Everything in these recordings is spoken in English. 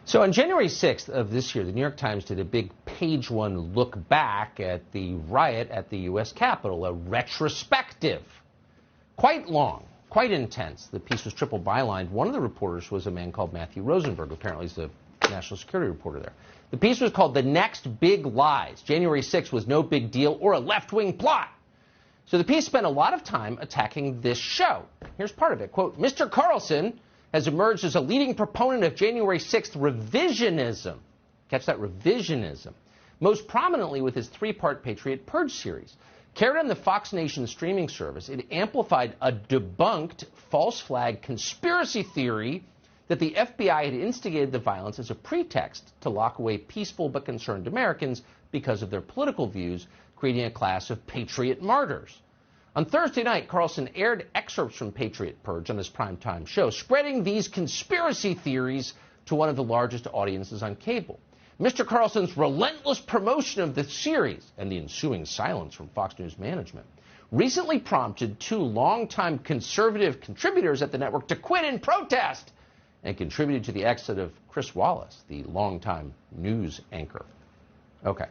So on January 6th of this year, the New York Times did a big page one look back at the riot at the U.S. Capitol, a retrospective. Quite long, quite intense. The piece was triple bylined. One of the reporters was a man called Matthew Rosenberg. Apparently he's the national security reporter there. The piece was called The Next Big Lies. January 6th was no big deal or a left-wing plot. So the piece spent a lot of time attacking this show. Here's part of it. Quote, Mr. Carlson has emerged as a leading proponent of January 6th revisionism. Catch that, revisionism. Most prominently with his three-part Patriot Purge series. Carried on the Fox Nation streaming service, it amplified a debunked false flag conspiracy theory that the FBI had instigated the violence as a pretext to lock away peaceful but concerned Americans because of their political views, creating a class of patriot martyrs. On Thursday night, Carlson aired excerpts from Patriot Purge on his primetime show, spreading these conspiracy theories to one of the largest audiences on cable. Mr. Carlson's relentless promotion of the series and the ensuing silence from Fox News management recently prompted two longtime conservative contributors at the network to quit in protest and contributed to the exit of Chris Wallace, the longtime news anchor. Okay.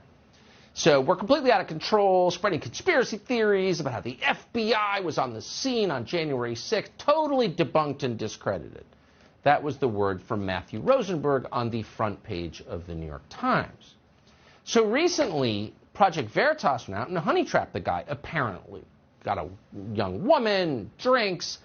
So we're completely out of control, spreading conspiracy theories about how the FBI was on the scene on January 6th, totally debunked and discredited. That was the word from Matthew Rosenberg on the front page of the New York Times. So recently, Project Veritas went out and honey-trapped the guy, apparently. Got a young woman, drinks,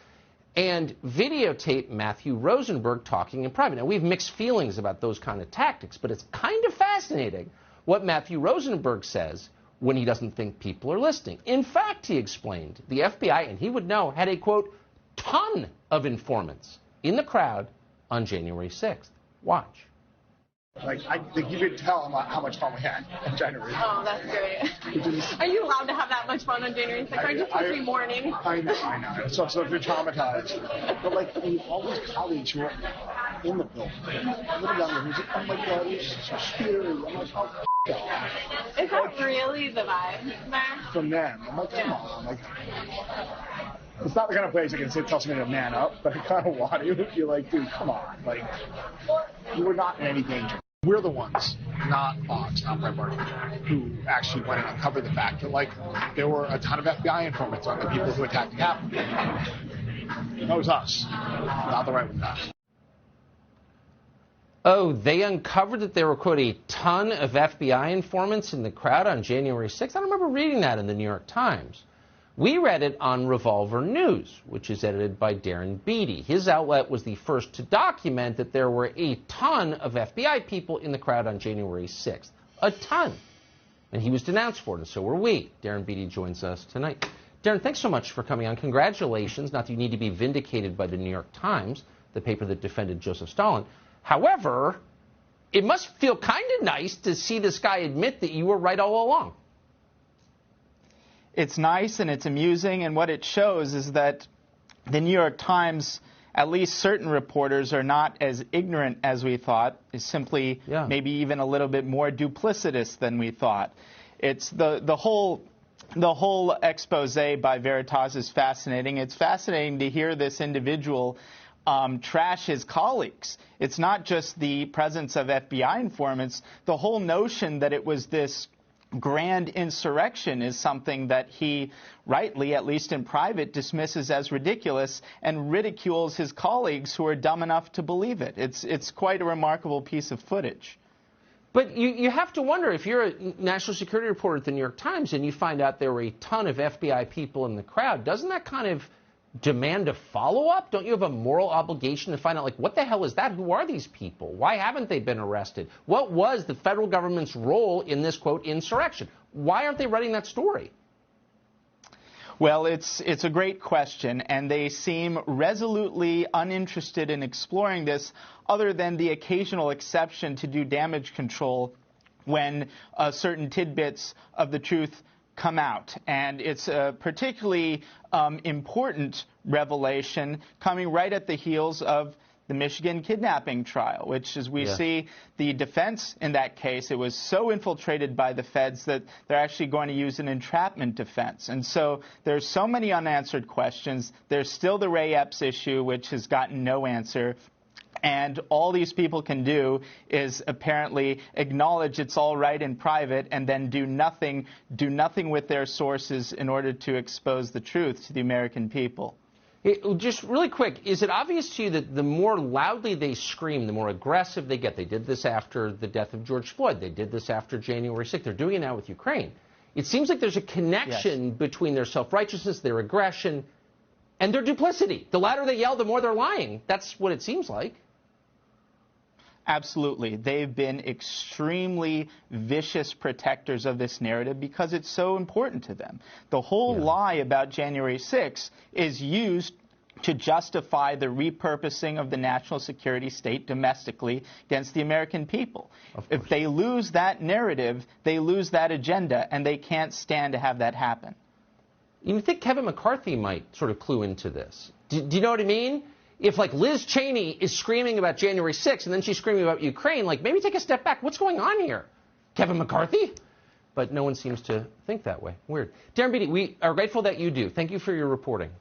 and videotaped Matthew Rosenberg talking in private. Now, we have mixed feelings about those kind of tactics, but it's kind of fascinating what Matthew Rosenberg says when he doesn't think people are listening. In fact, he explained, the FBI, and he would know, had a, quote, ton of informants in the crowd on January 6th. Watch. Like, you could tell how much fun we had on January 6th. Oh, that's great. Are you allowed to have that much fun on January 6th? Aren't you every morning? I know. So if you're traumatized. But, like, I mean, all these colleagues who are in the building, a little younger, who's like, oh my God, this is so scary. I'm like, oh, is that really the vibe there? From them. I'm like, come on. Like, it's not the kind of place I can tell somebody to man up, but I kind of want to. You're like, dude, come on. Like, you were not in any danger. We're the ones, not Fox, not Breitbart, who actually went and uncovered the fact that, like, there were a ton of FBI informants on the people who attacked the Capitol. That was us, not the right-wing guys. Oh, they uncovered that there were, quote, a ton of FBI informants in the crowd on January 6th? I don't remember reading that in the New York Times. We read it on Revolver News, which is edited by Darren Beattie. His outlet was the first to document that there were a ton of FBI people in the crowd on January 6th. A ton. And he was denounced for it, and so were we. Darren Beattie joins us tonight. Darren, thanks so much for coming on. Congratulations. Not that you need to be vindicated by the New York Times, the paper that defended Joseph Stalin. However, it must feel kind of nice to see this guy admit that you were right all along. It's nice and it's amusing, and what it shows is that the New York Times, at least certain reporters, are not as ignorant as we thought, is simply maybe even a little bit more duplicitous than we thought. It's the whole expose by Veritas is fascinating. It's fascinating to hear this individual trash his colleagues. It's not just the presence of FBI informants. The whole notion that it was this grand insurrection is something that he rightly, at least in private, dismisses as ridiculous and ridicules his colleagues who are dumb enough to believe it. It's quite a remarkable piece of footage. But you have to wonder, if you're a national security reporter at the New York Times and you find out there were a ton of FBI people in the crowd, doesn't that kind of demand a follow-up? Don't you have a moral obligation to find out, like, what the hell is that? Who are these people? Why haven't they been arrested? What was the federal government's role in this, quote, insurrection? Why aren't they writing that story? Well, it's a great question, and they seem resolutely uninterested in exploring this, other than the occasional exception to do damage control when certain tidbits of the truth come out. And it's a particularly important revelation coming right at the heels of the Michigan kidnapping trial, which, as we see, the defense in that case, it was so infiltrated by the feds that they're actually going to use an entrapment defense. And so there's so many unanswered questions. There's still the Ray Epps issue, which has gotten no answer. And all these people can do is apparently acknowledge it's all right in private and then do nothing with their sources in order to expose the truth to the American people. Just really quick, is it obvious to you that the more loudly they scream, the more aggressive they get? They did this after the death of George Floyd. They did this after January 6th. They're doing it now with Ukraine. It seems like there's a connection between their self-righteousness, their aggression, and their duplicity. The louder they yell, the more they're lying. That's what it seems like. Absolutely. They've been extremely vicious protectors of this narrative because it's so important to them. The whole lie about January 6th is used to justify the repurposing of the national security state domestically against the American people. If they lose that narrative, they lose that agenda, and they can't stand to have that happen. You think Kevin McCarthy might sort of clue into this? Do you know what I mean? If, like, Liz Cheney is screaming about January 6th and then she's screaming about Ukraine, like, maybe take a step back. What's going on here? Kevin McCarthy? But no one seems to think that way. Weird. Darren Beattie, we are grateful that you do. Thank you for your reporting.